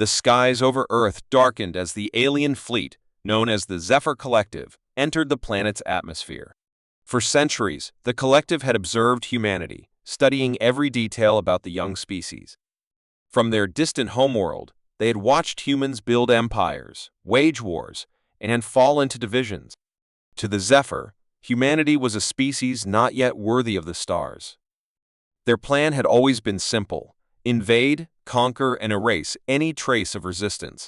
The skies over Earth darkened as the alien fleet, known as the Zephyr Collective, entered the planet's atmosphere. For centuries, the collective had observed humanity, studying every detail about the young species. From their distant homeworld, they had watched humans build empires, wage wars, and fall into divisions. To the Zephyr, humanity was a species not yet worthy of the stars. Their plan had always been simple: invade, conquer, and erase any trace of resistance.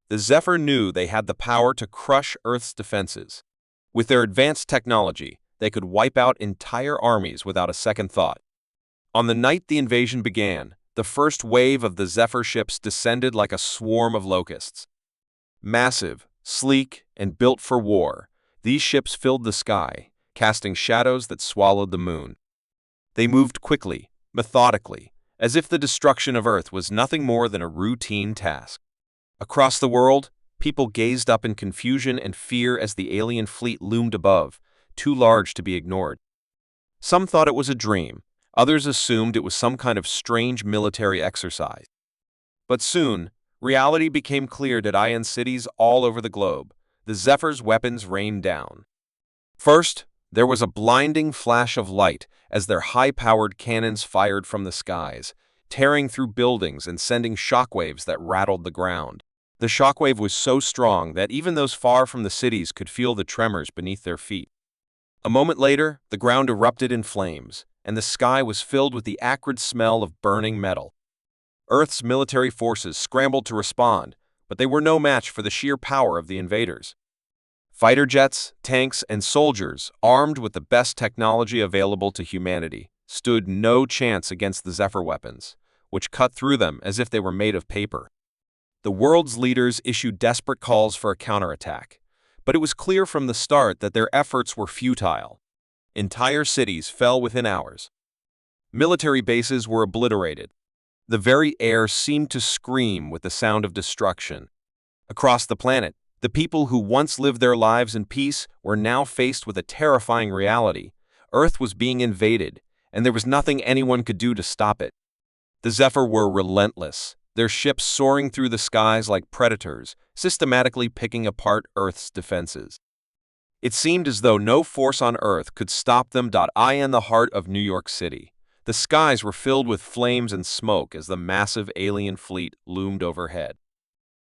The Zephyr knew they had the power to crush Earth's defenses. With their advanced technology, they could wipe out entire armies without a second thought. On the night the invasion began, the first wave of the Zephyr ships descended like a swarm of locusts. Massive, sleek, and built for war, these ships filled the sky, casting shadows that swallowed the moon. They moved quickly, methodically, as if the destruction of Earth was nothing more than a routine task. Across the world, people gazed up in confusion and fear as the alien fleet loomed above, too large to be ignored. Some thought it was a dream, others assumed it was some kind of strange military exercise. But soon, reality became clear in cities all over the globe. The Zephyr's weapons rained down. First, there was a blinding flash of light as their high-powered cannons fired from the skies, tearing through buildings and sending shockwaves that rattled the ground. The shockwave was so strong that even those far from the cities could feel the tremors beneath their feet. A moment later, the ground erupted in flames, and the sky was filled with the acrid smell of burning metal. Earth's military forces scrambled to respond, but they were no match for the sheer power of the invaders. Fighter jets, tanks, and soldiers, armed with the best technology available to humanity, stood no chance against the Zephyr weapons, which cut through them as if they were made of paper. The world's leaders issued desperate calls for a counterattack, but it was clear from the start that their efforts were futile. Entire cities fell within hours. Military bases were obliterated. The very air seemed to scream with the sound of destruction. Across the planet, the people who once lived their lives in peace were now faced with a terrifying reality. Earth was being invaded, and there was nothing anyone could do to stop it. The Zephyr were relentless, their ships soaring through the skies like predators, systematically picking apart Earth's defenses. It seemed as though no force on Earth could stop them. In the heart of New York City, the skies were filled with flames and smoke as the massive alien fleet loomed overhead.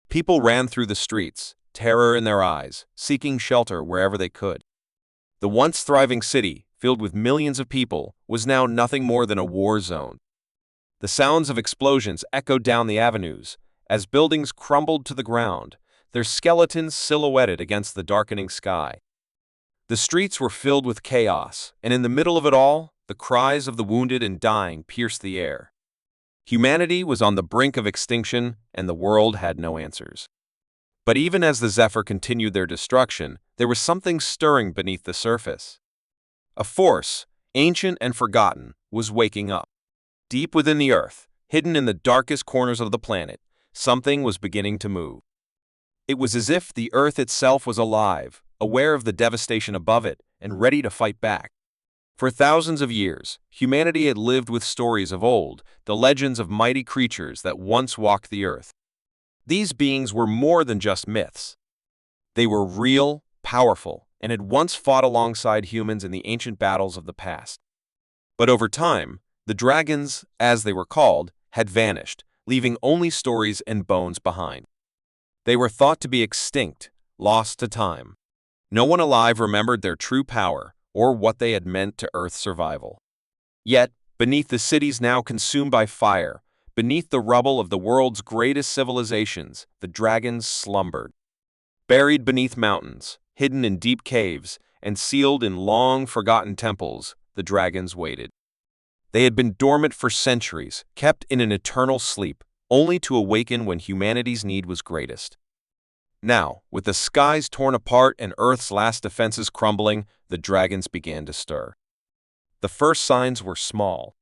People ran through the streets, terror in their eyes, seeking shelter wherever they could. The once thriving city, filled with millions of people, was now nothing more than a war zone. The sounds of explosions echoed down the avenues as buildings crumbled to the ground, their skeletons silhouetted against the darkening sky. The streets were filled with chaos, and in the middle of it all, the cries of the wounded and dying pierced the air. Humanity was on the brink of extinction, and the world had no answers. But even as the Zephyr continued their destruction, there was something stirring beneath the surface. A force, ancient and forgotten, was waking up. Deep within the Earth, hidden in the darkest corners of the planet, something was beginning to move. It was as if the Earth itself was alive, aware of the devastation above it, and ready to fight back. For thousands of years, humanity had lived with stories of old, the legends of mighty creatures that once walked the Earth. These beings were more than just myths. They were real, powerful, and had once fought alongside humans in the ancient battles of the past. But over time, the dragons, as they were called, had vanished, leaving only stories and bones behind. They were thought to be extinct, lost to time. No one alive remembered their true power or what they had meant to Earth's survival. Yet, beneath the cities now consumed by fire, beneath the rubble of the world's greatest civilizations, the dragons slumbered. Buried beneath mountains, hidden in deep caves, and sealed in long-forgotten temples, the dragons waited. They had been dormant for centuries, kept in an eternal sleep, only to awaken when humanity's need was greatest. Now, with the skies torn apart and Earth's last defenses crumbling, the dragons began to stir. The first signs were small.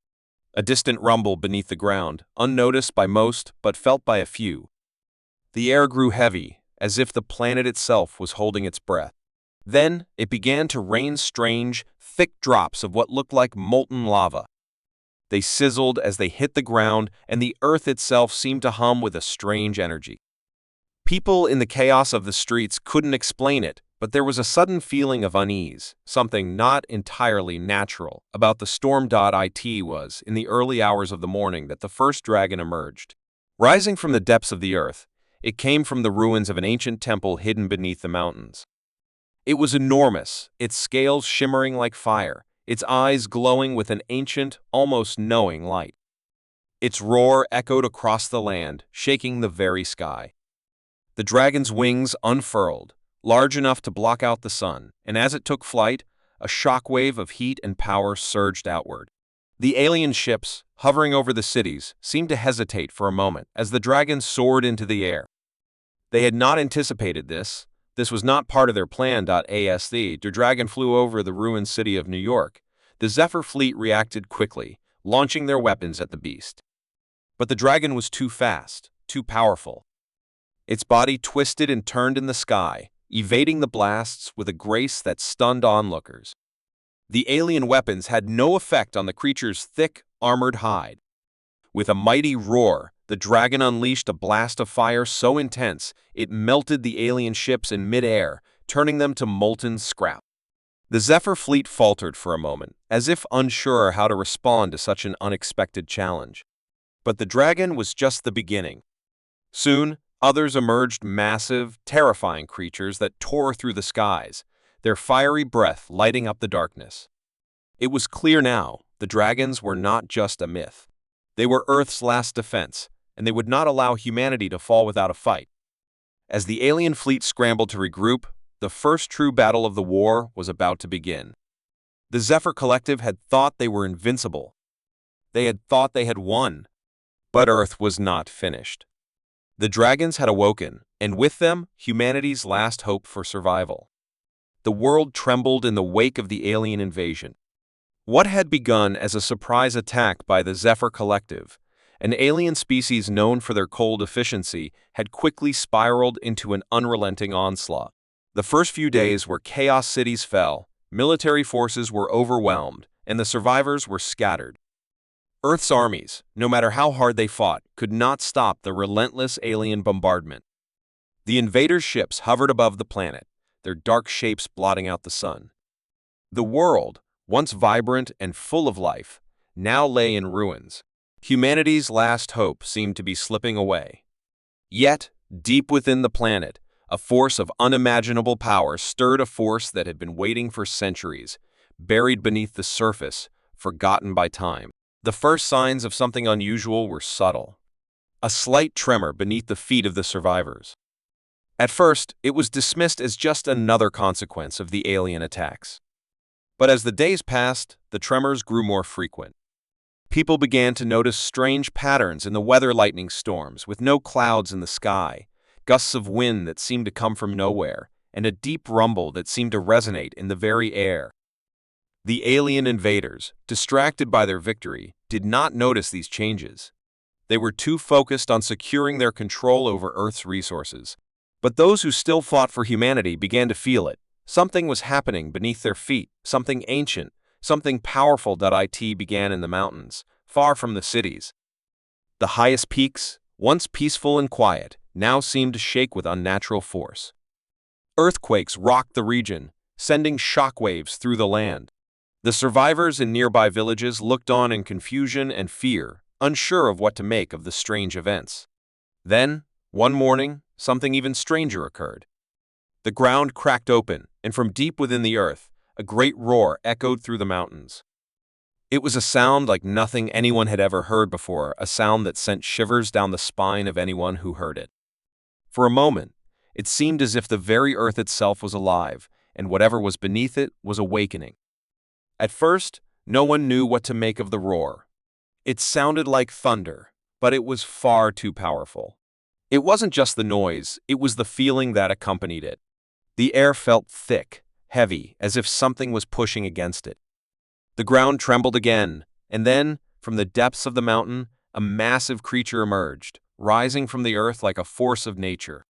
A distant rumble beneath the ground, unnoticed by most but felt by a few. The air grew heavy, as if the planet itself was holding its breath. Then, it began to rain strange, thick drops of what looked like molten lava. They sizzled as they hit the ground, and the earth itself seemed to hum with a strange energy. People in the chaos of the streets couldn't explain it, but there was a sudden feeling of unease, something not entirely natural about the storm. It was in the early hours of the morning that the first dragon emerged. Rising from the depths of the earth, it came from the ruins of an ancient temple hidden beneath the mountains. It was enormous, its scales shimmering like fire, its eyes glowing with an ancient, almost knowing light. Its roar echoed across the land, shaking the very sky. The dragon's wings unfurled, large enough to block out the sun, and as it took flight, a shockwave of heat and power surged outward. The alien ships, hovering over the cities, seemed to hesitate for a moment as the dragon soared into the air. They had not anticipated this. This was not part of their plan. As the dragon flew over the ruined city of New York, the Zephyr fleet reacted quickly, launching their weapons at the beast. But the dragon was too fast, too powerful. Its body twisted and turned in the sky, evading the blasts with a grace that stunned onlookers. The alien weapons had no effect on the creature's thick, armored hide. With a mighty roar, the dragon unleashed a blast of fire so intense it melted the alien ships in midair, turning them to molten scrap. The Zephyr fleet faltered for a moment, as if unsure how to respond to such an unexpected challenge. But the dragon was just the beginning. Soon, others emerged, massive, terrifying creatures that tore through the skies, their fiery breath lighting up the darkness. It was clear now, the dragons were not just a myth. They were Earth's last defense, and they would not allow humanity to fall without a fight. As the alien fleet scrambled to regroup, the first true battle of the war was about to begin. The Zephyr Collective had thought they were invincible. They had thought they had won. But Earth was not finished. The dragons had awoken, and with them, humanity's last hope for survival. The world trembled in the wake of the alien invasion. What had begun as a surprise attack by the Zephyr Collective, an alien species known for their cold efficiency, had quickly spiraled into an unrelenting onslaught. The first few days where chaos cities fell, military forces were overwhelmed, and the survivors were scattered. Earth's armies, no matter how hard they fought, could not stop the relentless alien bombardment. The invaders' ships hovered above the planet, their dark shapes blotting out the sun. The world, once vibrant and full of life, now lay in ruins. Humanity's last hope seemed to be slipping away. Yet, deep within the planet, a force of unimaginable power stirred, a force that had been waiting for centuries, buried beneath the surface, forgotten by time. The first signs of something unusual were subtle. A slight tremor beneath the feet of the survivors. At first, it was dismissed as just another consequence of the alien attacks. But as the days passed, the tremors grew more frequent. People began to notice strange patterns in the weather: lightning storms with no clouds in the sky, gusts of wind that seemed to come from nowhere, and a deep rumble that seemed to resonate in the very air. The alien invaders, distracted by their victory, did not notice these changes. They were too focused on securing their control over Earth's resources. But those who still fought for humanity began to feel it. Something was happening beneath their feet, something ancient, something powerful. It began in the mountains, far from the cities. The highest peaks, once peaceful and quiet, now seemed to shake with unnatural force. Earthquakes rocked the region, sending shockwaves through the land. The survivors in nearby villages looked on in confusion and fear, unsure of what to make of the strange events. Then, one morning, something even stranger occurred. The ground cracked open, and from deep within the earth, a great roar echoed through the mountains. It was a sound like nothing anyone had ever heard before, a sound that sent shivers down the spine of anyone who heard it. For a moment, it seemed as if the very earth itself was alive, and whatever was beneath it was awakening. At first, no one knew what to make of the roar. It sounded like thunder, but it was far too powerful. It wasn't just the noise, it was the feeling that accompanied it. The air felt thick, heavy, as if something was pushing against it. The ground trembled again, and then, from the depths of the mountain, a massive creature emerged, rising from the earth like a force of nature.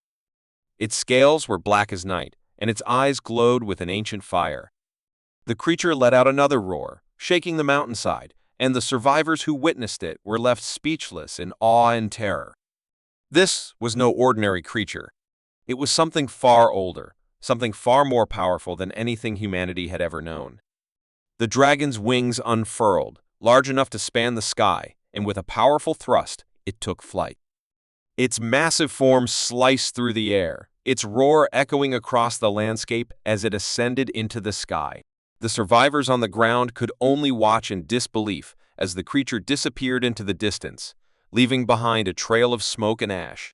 Its scales were black as night, and its eyes glowed with an ancient fire. The creature let out another roar, shaking the mountainside, and the survivors who witnessed it were left speechless in awe and terror. This was no ordinary creature. It was something far older, something far more powerful than anything humanity had ever known. The dragon's wings unfurled, large enough to span the sky, and with a powerful thrust, it took flight. Its massive form sliced through the air, its roar echoing across the landscape as it ascended into the sky. The survivors on the ground could only watch in disbelief as the creature disappeared into the distance, leaving behind a trail of smoke and ash.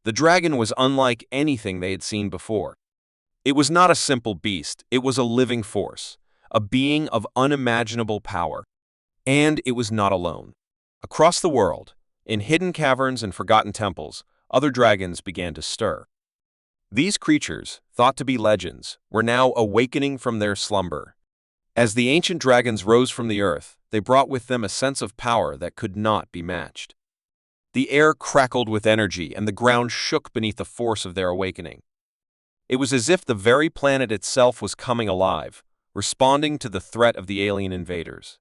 The dragon was unlike anything they had seen before. It was not a simple beast, it was a living force, a being of unimaginable power. And it was not alone. Across the world, in hidden caverns and forgotten temples, other dragons began to stir. These creatures, thought to be legends, were now awakening from their slumber. As the ancient dragons rose from the earth, they brought with them a sense of power that could not be matched. The air crackled with energy and the ground shook beneath the force of their awakening. It was as if the very planet itself was coming alive, responding to the threat of the alien invaders.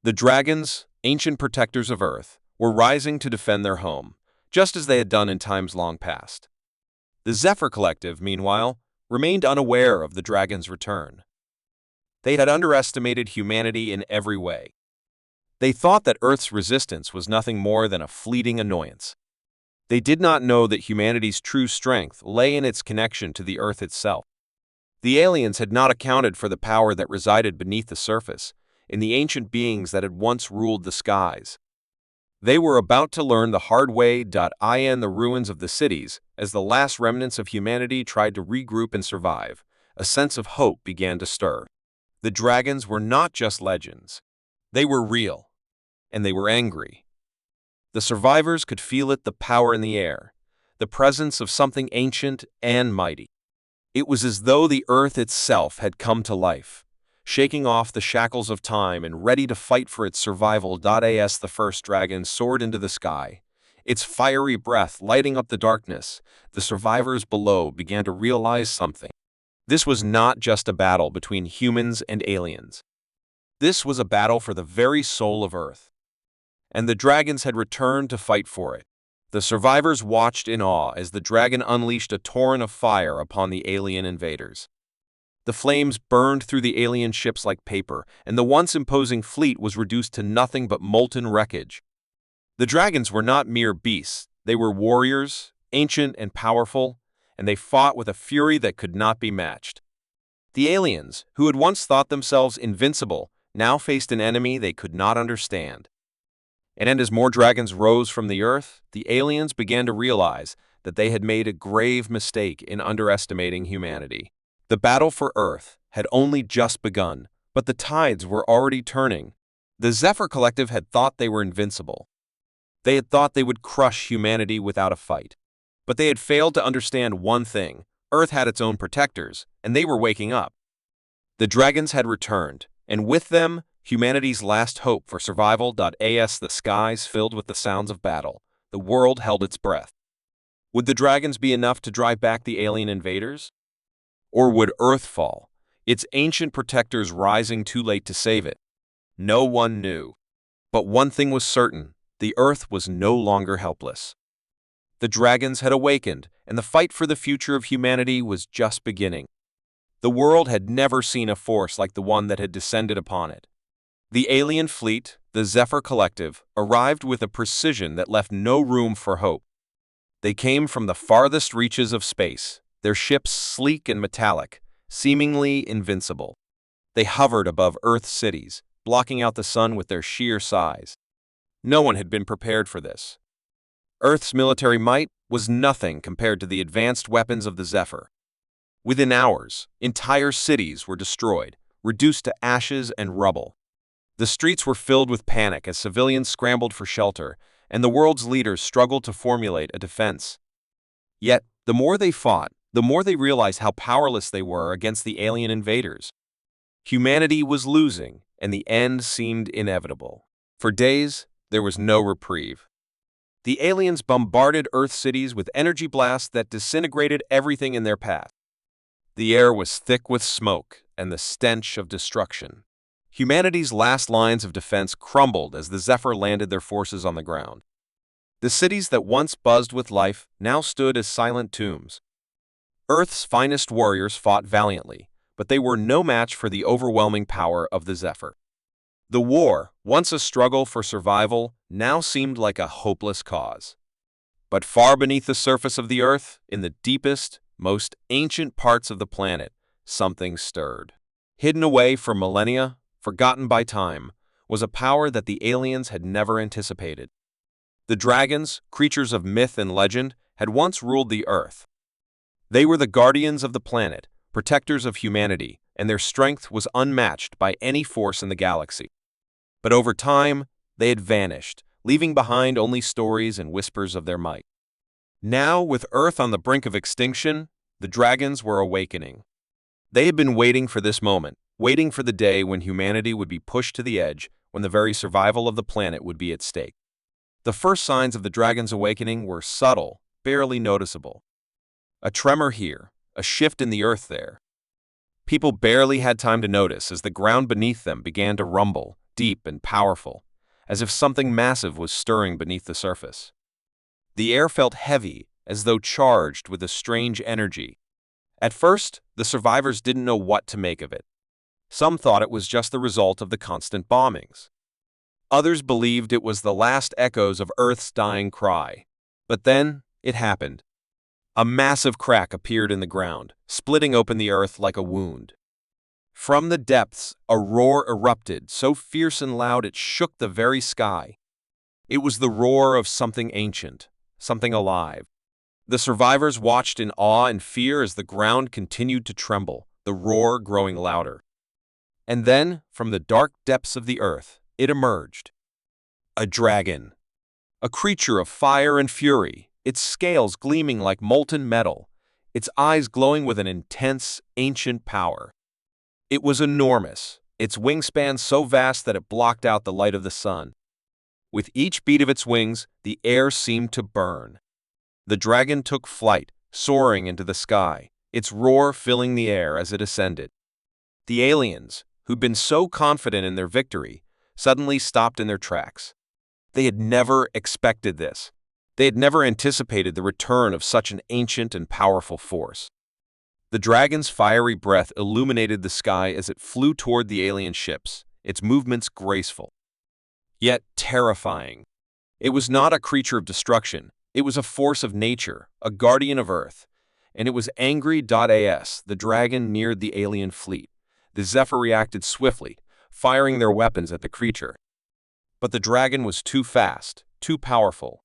The dragons, ancient protectors of Earth, were rising to defend their home, just as they had done in times long past. The Zephyr Collective, meanwhile, remained unaware of the dragon's return. They had underestimated humanity in every way. They thought that Earth's resistance was nothing more than a fleeting annoyance. They did not know that humanity's true strength lay in its connection to the Earth itself. The aliens had not accounted for the power that resided beneath the surface, in the ancient beings that had once ruled the skies. They were about to learn the hard way. In the ruins of the cities, as the last remnants of humanity tried to regroup and survive, a sense of hope began to stir. The dragons were not just legends. They were real, and they were angry. The survivors could feel it, the power in the air, the presence of something ancient and mighty. It was as though the earth itself had come to life, shaking off the shackles of time and ready to fight for its survival. As the first dragon soared into the sky, its fiery breath lighting up the darkness, the survivors below began to realize something. This was not just a battle between humans and aliens. This was a battle for the very soul of Earth. And the dragons had returned to fight for it. The survivors watched in awe as the dragon unleashed a torrent of fire upon the alien invaders. The flames burned through the alien ships like paper, and the once imposing fleet was reduced to nothing but molten wreckage. The dragons were not mere beasts. They were warriors, ancient and powerful, and they fought with a fury that could not be matched. The aliens, who had once thought themselves invincible, now faced an enemy they could not understand. And as more dragons rose from the earth, the aliens began to realize that they had made a grave mistake in underestimating humanity. The battle for Earth had only just begun, but the tides were already turning. The Zephyr Collective had thought they were invincible. They had thought they would crush humanity without a fight. But they had failed to understand one thing: Earth had its own protectors, and they were waking up. The dragons had returned, and with them, humanity's last hope for survival. As the skies filled with the sounds of battle, the world held its breath. Would the dragons be enough to drive back the alien invaders? Or would Earth fall, its ancient protectors rising too late to save it? No one knew. But one thing was certain: the Earth was no longer helpless. The dragons had awakened, and the fight for the future of humanity was just beginning. The world had never seen a force like the one that had descended upon it. The alien fleet, the Zephyr Collective, arrived with a precision that left no room for hope. They came from the farthest reaches of space, their ships sleek and metallic, seemingly invincible. They hovered above Earth's cities, blocking out the sun with their sheer size. No one had been prepared for this. Earth's military might was nothing compared to the advanced weapons of the Zephyr. Within hours, entire cities were destroyed, reduced to ashes and rubble. The streets were filled with panic as civilians scrambled for shelter, and the world's leaders struggled to formulate a defense. Yet, the more they fought, the more they realized how powerless they were against the alien invaders. Humanity was losing, and the end seemed inevitable. For days, there was no reprieve. The aliens bombarded Earth cities with energy blasts that disintegrated everything in their path. The air was thick with smoke and the stench of destruction. Humanity's last lines of defense crumbled as the Zephyr landed their forces on the ground. The cities that once buzzed with life now stood as silent tombs. Earth's finest warriors fought valiantly, but they were no match for the overwhelming power of the Zephyr. The war, once a struggle for survival, now seemed like a hopeless cause. But far beneath the surface of the Earth, in the deepest, most ancient parts of the planet, something stirred. Hidden away for millennia, forgotten by time, was a power that the aliens had never anticipated. The dragons, creatures of myth and legend, had once ruled the Earth. They were the guardians of the planet, protectors of humanity, and their strength was unmatched by any force in the galaxy. But over time, they had vanished, leaving behind only stories and whispers of their might. Now, with Earth on the brink of extinction, the dragons were awakening. They had been waiting for this moment, waiting for the day when humanity would be pushed to the edge, when the very survival of the planet would be at stake. The first signs of the dragon's awakening were subtle, barely noticeable. A tremor here, a shift in the Earth there. People barely had time to notice as the ground beneath them began to rumble, deep and powerful, as if something massive was stirring beneath the surface. The air felt heavy, as though charged with a strange energy. At first, the survivors didn't know what to make of it. Some thought it was just the result of the constant bombings. Others believed it was the last echoes of Earth's dying cry. But then, it happened. A massive crack appeared in the ground, splitting open the Earth like a wound. From the depths, a roar erupted, so fierce and loud it shook the very sky. It was the roar of something ancient, something alive. The survivors watched in awe and fear as the ground continued to tremble, the roar growing louder. And then, from the dark depths of the Earth, it emerged. A dragon. A creature of fire and fury, its scales gleaming like molten metal, its eyes glowing with an intense, ancient power. It was enormous, its wingspan so vast that it blocked out the light of the sun. With each beat of its wings, the air seemed to burn. The dragon took flight, soaring into the sky, its roar filling the air as it ascended. The aliens, who'd been so confident in their victory, suddenly stopped in their tracks. They had never expected this. They had never anticipated the return of such an ancient and powerful force. The dragon's fiery breath illuminated the sky as it flew toward the alien ships, its movements graceful, yet terrifying. It was not a creature of destruction. It was a force of nature, a guardian of Earth, and it was angry. As the dragon neared the alien fleet, the Zephyr reacted swiftly, firing their weapons at the creature. But the dragon was too fast, too powerful.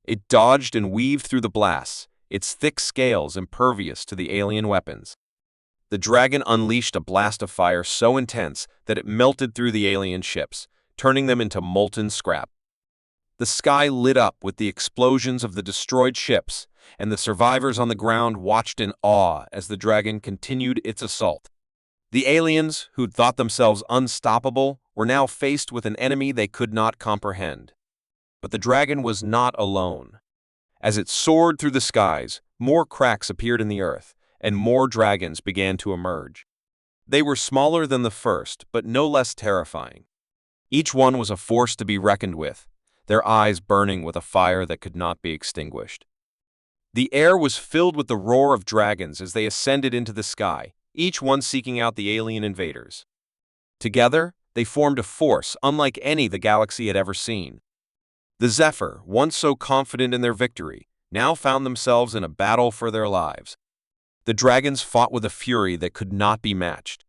It dodged and weaved through the blasts, its thick scales impervious to the alien weapons. The dragon unleashed a blast of fire so intense that it melted through the alien ships, turning them into molten scrap. The sky lit up with the explosions of the destroyed ships, and the survivors on the ground watched in awe as the dragon continued its assault. The aliens, who'd thought themselves unstoppable, were now faced with an enemy they could not comprehend. But the dragon was not alone. As it soared through the skies, more cracks appeared in the Earth, and more dragons began to emerge. They were smaller than the first, but no less terrifying. Each one was a force to be reckoned with, their eyes burning with a fire that could not be extinguished. The air was filled with the roar of dragons as they ascended into the sky, each one seeking out the alien invaders. Together, they formed a force unlike any the galaxy had ever seen. The Zephyr, once so confident in their victory, now found themselves in a battle for their lives. The dragons fought with a fury that could not be matched.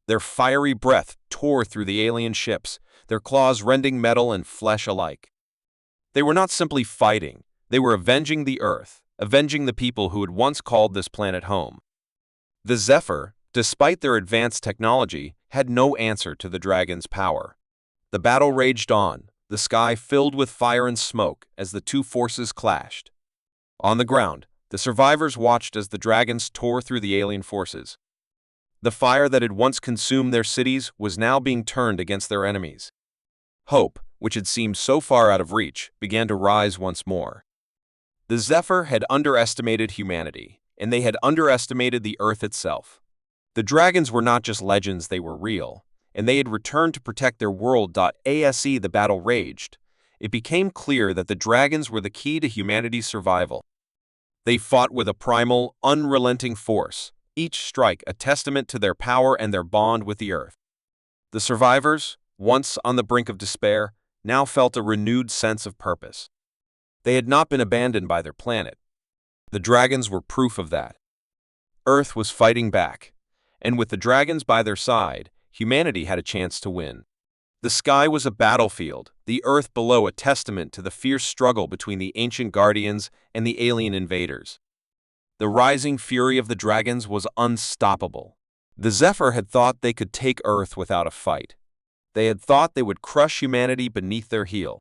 Their fiery breath tore through the alien ships, their claws rending metal and flesh alike. They were not simply fighting, they were avenging the Earth, avenging the people who had once called this planet home. The Zephyr, despite their advanced technology, had no answer to the dragon's power. The battle raged on, the sky filled with fire and smoke as the two forces clashed. On the ground, the survivors watched as the dragons tore through the alien forces. The fire that had once consumed their cities was now being turned against their enemies. Hope, which had seemed so far out of reach, began to rise once more. The Zephyr had underestimated humanity, and they had underestimated the Earth itself. The dragons were not just legends, they were real, and they had returned to protect their world. As the battle raged, it became clear that the dragons were the key to humanity's survival. They fought with a primal, unrelenting force, each strike a testament to their power and their bond with the earth. The survivors, once on the brink of despair, now felt a renewed sense of purpose. They had not been abandoned by their planet. The dragons were proof of that. Earth was fighting back, and with the dragons by their side, humanity had a chance to win. The sky was a battlefield, the earth below a testament to the fierce struggle between the ancient guardians and the alien invaders. The rising fury of the dragons was unstoppable. The Zephyr had thought they could take Earth without a fight. They had thought they would crush humanity beneath their heel.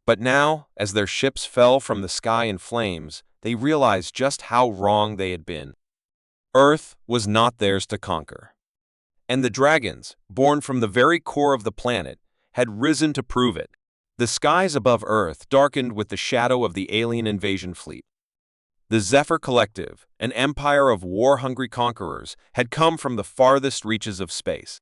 But now, as their ships fell from the sky in flames, they realized just how wrong they had been. Earth was not theirs to conquer. And the dragons, born from the very core of the planet, had risen to prove it. The skies above Earth darkened with the shadow of the alien invasion fleet. The Zephyr Collective, an empire of war-hungry conquerors, had come from the farthest reaches of space.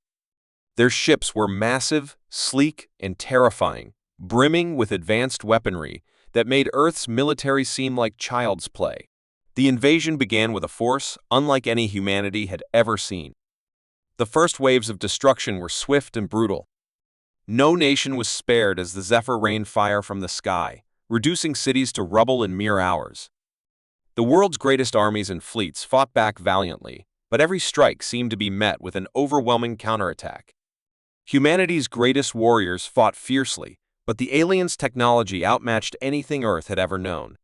Their ships were massive, sleek, and terrifying, brimming with advanced weaponry that made Earth's military seem like child's play. The invasion began with a force unlike any humanity had ever seen. The first waves of destruction were swift and brutal. No nation was spared as the Zephyr rained fire from the sky, reducing cities to rubble in mere hours. The world's greatest armies and fleets fought back valiantly, but every strike seemed to be met with an overwhelming counterattack. Humanity's greatest warriors fought fiercely, but the aliens' technology outmatched anything Earth had ever known.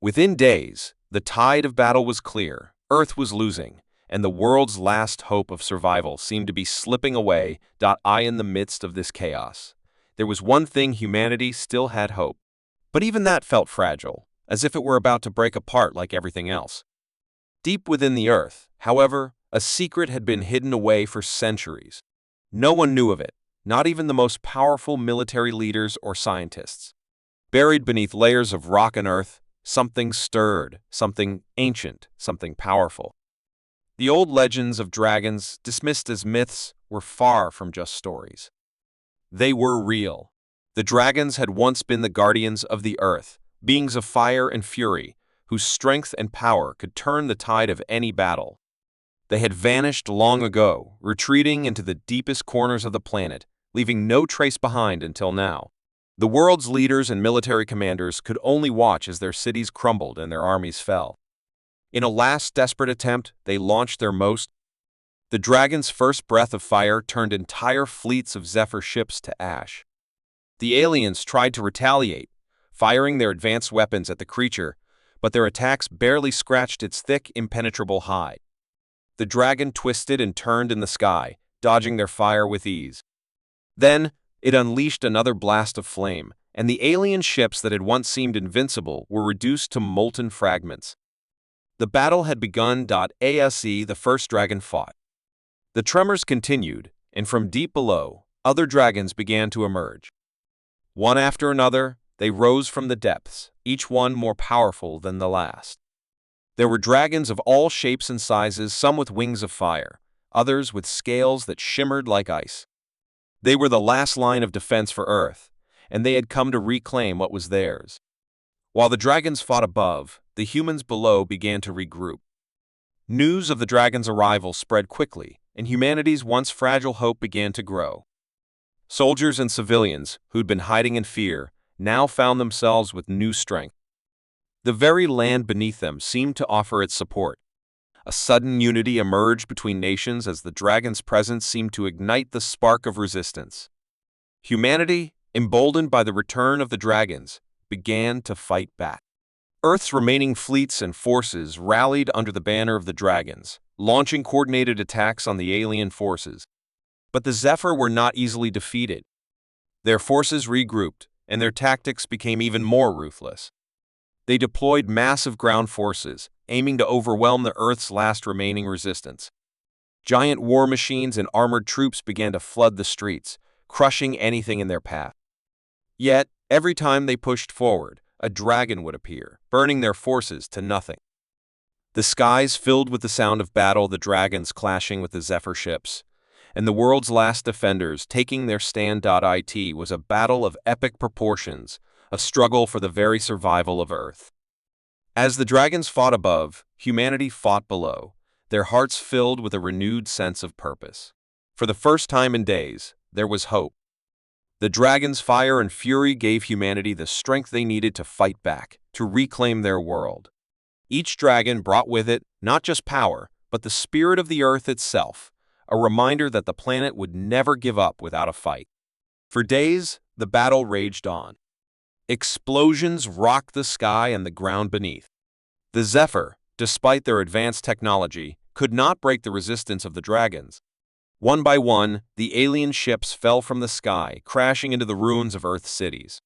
Within days, the tide of battle was clear, Earth was losing, and the world's last hope of survival seemed to be slipping away. In the midst of this chaos, there was one thing humanity still had hope. But even that felt fragile, as if it were about to break apart like everything else. Deep within the Earth, however, a secret had been hidden away for centuries. No one knew of it, not even the most powerful military leaders or scientists. Buried beneath layers of rock and earth, something stirred, something ancient, something powerful. The old legends of dragons, dismissed as myths, were far from just stories. They were real. The dragons had once been the guardians of the earth, beings of fire and fury, whose strength and power could turn the tide of any battle. They had vanished long ago, retreating into the deepest corners of the planet, leaving no trace behind until now. The world's leaders and military commanders could only watch as their cities crumbled and their armies fell. In a last desperate attempt, they launched their most. The dragon's first breath of fire turned entire fleets of Zephyr ships to ash. The aliens tried to retaliate, firing their advanced weapons at the creature, but their attacks barely scratched its thick, impenetrable hide. The dragon twisted and turned in the sky, dodging their fire with ease. Then, it unleashed another blast of flame, and the alien ships that had once seemed invincible were reduced to molten fragments. The battle had begun. As the first dragon fought. The tremors continued, and from deep below, other dragons began to emerge. One after another, they rose from the depths, each one more powerful than the last. There were dragons of all shapes and sizes, some with wings of fire, others with scales that shimmered like ice. They were the last line of defense for Earth, and they had come to reclaim what was theirs. While the dragons fought above, the humans below began to regroup. News of the dragon's arrival spread quickly, and humanity's once fragile hope began to grow. Soldiers and civilians, who'd been hiding in fear, now found themselves with new strength. The very land beneath them seemed to offer its support. A sudden unity emerged between nations as the dragon's presence seemed to ignite the spark of resistance. Humanity, emboldened by the return of the dragons, began to fight back. Earth's remaining fleets and forces rallied under the banner of the dragons, launching coordinated attacks on the alien forces. But the Zephyr were not easily defeated. Their forces regrouped, and their tactics became even more ruthless. They deployed massive ground forces, aiming to overwhelm the Earth's last remaining resistance. Giant war machines and armored troops began to flood the streets, crushing anything in their path. Yet, every time they pushed forward, a dragon would appear, burning their forces to nothing. The skies filled with the sound of battle, the dragons clashing with the Zephyr ships, and the world's last defenders taking their stand. It was a battle of epic proportions, a struggle for the very survival of Earth. As the dragons fought above, humanity fought below, their hearts filled with a renewed sense of purpose. For the first time in days, there was hope. The dragons' fire and fury gave humanity the strength they needed to fight back, to reclaim their world. Each dragon brought with it not just power, but the spirit of the Earth itself, a reminder that the planet would never give up without a fight. For days, the battle raged on. Explosions rocked the sky and the ground beneath. The Zephyr, despite their advanced technology, could not break the resistance of the dragons. One by one, the alien ships fell from the sky, crashing into the ruins of Earth's cities.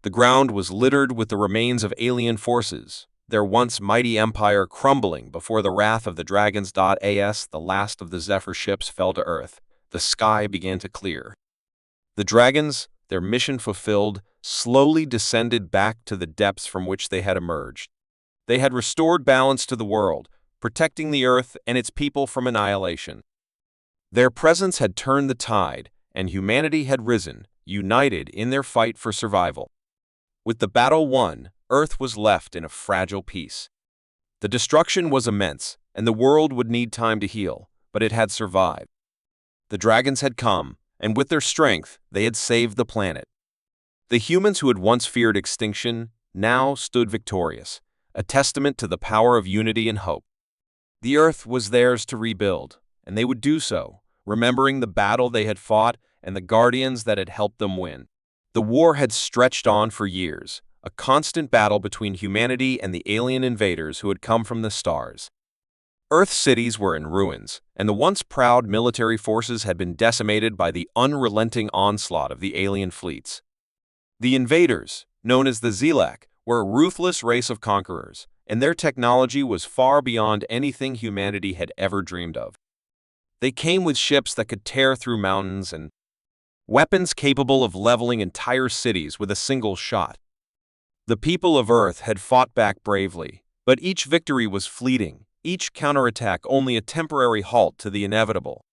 The ground was littered with the remains of alien forces, their once mighty empire crumbling before the wrath of the dragons. As the last of the Zephyr ships fell to Earth, the sky began to clear. The dragons, their mission fulfilled, slowly descended back to the depths from which they had emerged. They had restored balance to the world, protecting the Earth and its people from annihilation. Their presence had turned the tide, and humanity had risen, united in their fight for survival. With the battle won, Earth was left in a fragile peace. The destruction was immense, and the world would need time to heal, but it had survived. The dragons had come, and with their strength, they had saved the planet. The humans who had once feared extinction now stood victorious, a testament to the power of unity and hope. The Earth was theirs to rebuild, and they would do so, remembering the battle they had fought and the guardians that had helped them win. The war had stretched on for years, a constant battle between humanity and the alien invaders who had come from the stars. Earth's cities were in ruins, and the once proud military forces had been decimated by the unrelenting onslaught of the alien fleets. The invaders, known as the Zilak, were a ruthless race of conquerors, and their technology was far beyond anything humanity had ever dreamed of. They came with ships that could tear through mountains and weapons capable of leveling entire cities with a single shot. The people of Earth had fought back bravely, but each victory was fleeting, each counterattack only a temporary halt to the inevitable.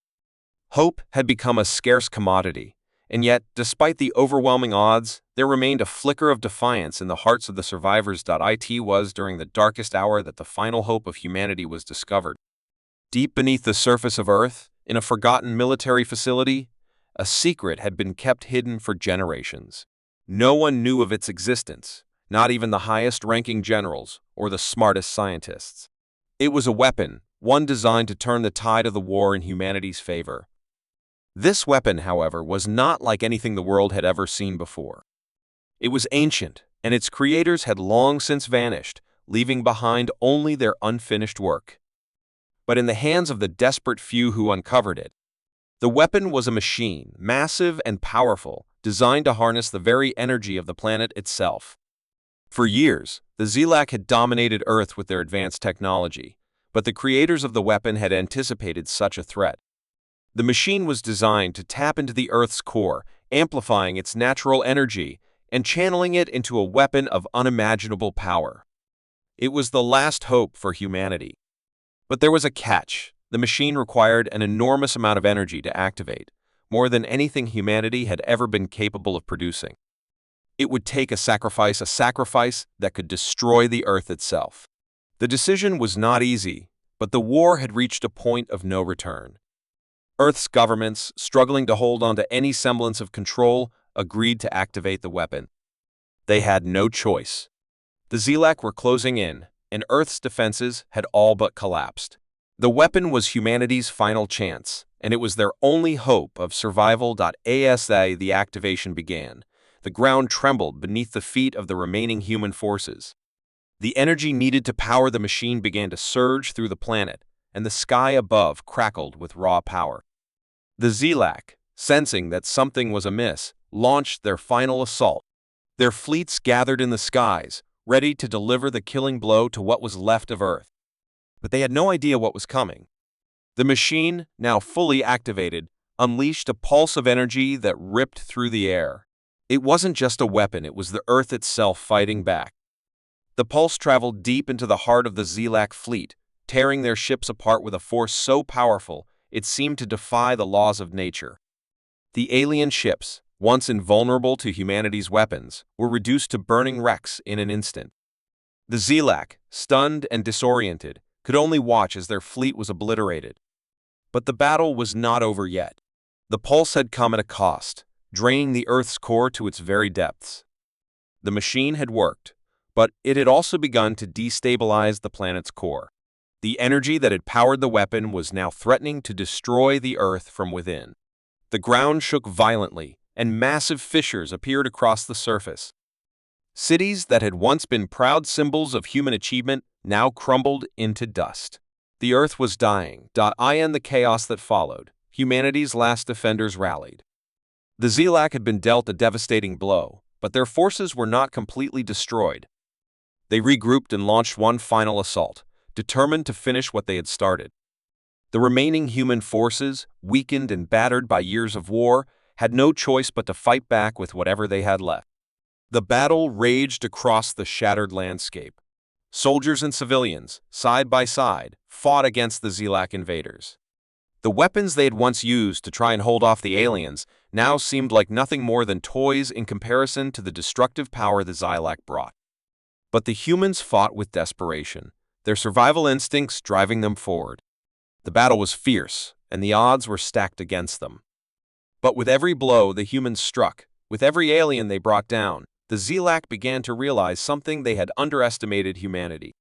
Hope had become a scarce commodity, and yet, despite the overwhelming odds, there remained a flicker of defiance in the hearts of the survivors. It was during the darkest hour that the final hope of humanity was discovered. Deep beneath the surface of Earth, in a forgotten military facility, a secret had been kept hidden for generations. No one knew of its existence, not even the highest-ranking generals or the smartest scientists. It was a weapon, one designed to turn the tide of the war in humanity's favor. This weapon, however, was not like anything the world had ever seen before. It was ancient, and its creators had long since vanished, leaving behind only their unfinished work. But in the hands of the desperate few who uncovered it, the weapon was a machine, massive and powerful, designed to harness the very energy of the planet itself. For years, the Zilak had dominated Earth with their advanced technology, but the creators of the weapon had anticipated such a threat. The machine was designed to tap into the Earth's core, amplifying its natural energy and channeling it into a weapon of unimaginable power. It was the last hope for humanity. But there was a catch. The machine required an enormous amount of energy to activate, more than anything humanity had ever been capable of producing. It would take a sacrifice that could destroy the Earth itself. The decision was not easy, but the war had reached a point of no return. Earth's governments, struggling to hold on to any semblance of control, agreed to activate the weapon. They had no choice. The Zilak were closing in, and Earth's defenses had all but collapsed. The weapon was humanity's final chance, and it was their only hope of survival. As the activation began, the ground trembled beneath the feet of the remaining human forces. The energy needed to power the machine began to surge through the planet, and the sky above crackled with raw power. The Zilak, sensing that something was amiss, launched their final assault. Their fleets gathered in the skies, ready to deliver the killing blow to what was left of Earth. But they had no idea what was coming. The machine, now fully activated, unleashed a pulse of energy that ripped through the air. It wasn't just a weapon, it was the Earth itself fighting back. The pulse traveled deep into the heart of the Zilak fleet, tearing their ships apart with a force so powerful it seemed to defy the laws of nature. The alien ships, once invulnerable to humanity's weapons, were reduced to burning wrecks in an instant. The Zelak, stunned and disoriented, could only watch as their fleet was obliterated. But the battle was not over yet. The pulse had come at a cost, draining the Earth's core to its very depths. The machine had worked, but it had also begun to destabilize the planet's core. The energy that had powered the weapon was now threatening to destroy the Earth from within. The ground shook violently, and massive fissures appeared across the surface. Cities that had once been proud symbols of human achievement now crumbled into dust. The Earth was dying. In the chaos that followed, humanity's last defenders rallied. The Zelak had been dealt a devastating blow, but their forces were not completely destroyed. They regrouped and launched one final assault, determined to finish what they had started. The remaining human forces, weakened and battered by years of war, had no choice but to fight back with whatever they had left. The battle raged across the shattered landscape. Soldiers and civilians, side by side, fought against the Zelak invaders. The weapons they had once used to try and hold off the aliens now seemed like nothing more than toys in comparison to the destructive power the Zelak brought. But the humans fought with desperation, their survival instincts driving them forward. The battle was fierce, and the odds were stacked against them. But with every blow the humans struck, with every alien they brought down, the Zelak began to realize something: they had underestimated humanity.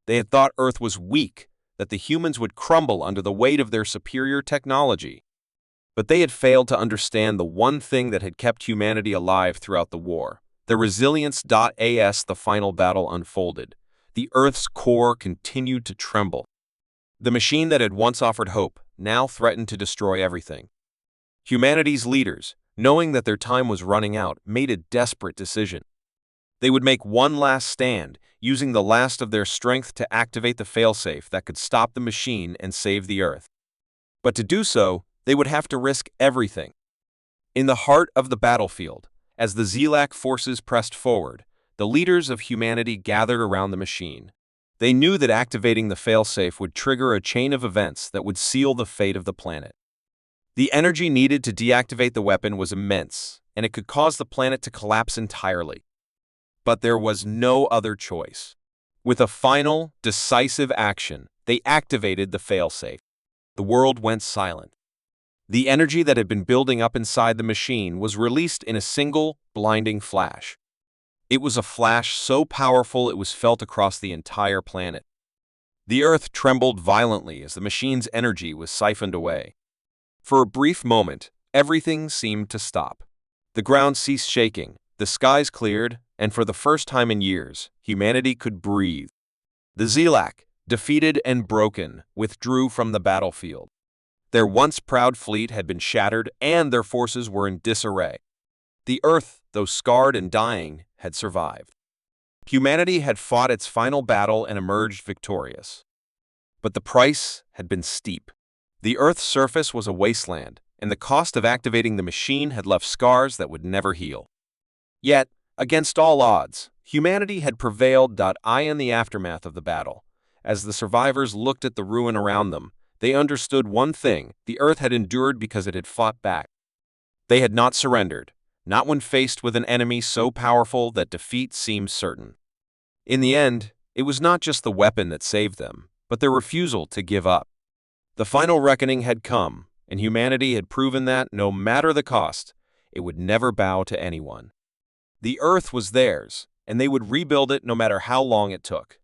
They had thought Earth was weak, that the humans would crumble under the weight of their superior technology. But they had failed to understand the one thing that had kept humanity alive throughout the war: their resilience. As the final battle unfolded, the Earth's core continued to tremble. The machine that had once offered hope now threatened to destroy everything. Humanity's leaders, knowing that their time was running out, made a desperate decision. They would make one last stand, using the last of their strength to activate the failsafe that could stop the machine and save the Earth. But to do so, they would have to risk everything. In the heart of the battlefield, as the Zelak forces pressed forward, the leaders of humanity gathered around the machine. They knew that activating the failsafe would trigger a chain of events that would seal the fate of the planet. The energy needed to deactivate the weapon was immense, and it could cause the planet to collapse entirely. But there was no other choice. With a final, decisive action, they activated the failsafe. The world went silent. The energy that had been building up inside the machine was released in a single, blinding flash. It was a flash so powerful it was felt across the entire planet. The Earth trembled violently as the machine's energy was siphoned away. For a brief moment, everything seemed to stop. The ground ceased shaking, the skies cleared, and for the first time in years, humanity could breathe. The Zelak, defeated and broken, withdrew from the battlefield. Their once proud fleet had been shattered, and their forces were in disarray. The Earth, though scarred and dying, had survived. Humanity had fought its final battle and emerged victorious. But the price had been steep. The Earth's surface was a wasteland, and the cost of activating the machine had left scars that would never heal. Yet, against all odds, humanity had prevailed. In the aftermath of the battle, as the survivors looked at the ruin around them, they understood one thing: the Earth had endured because it had fought back. They had not surrendered, not when faced with an enemy so powerful that defeat seemed certain. In the end, it was not just the weapon that saved them, but their refusal to give up. The final reckoning had come, and humanity had proven that, no matter the cost, it would never bow to anyone. The Earth was theirs, and they would rebuild it no matter how long it took.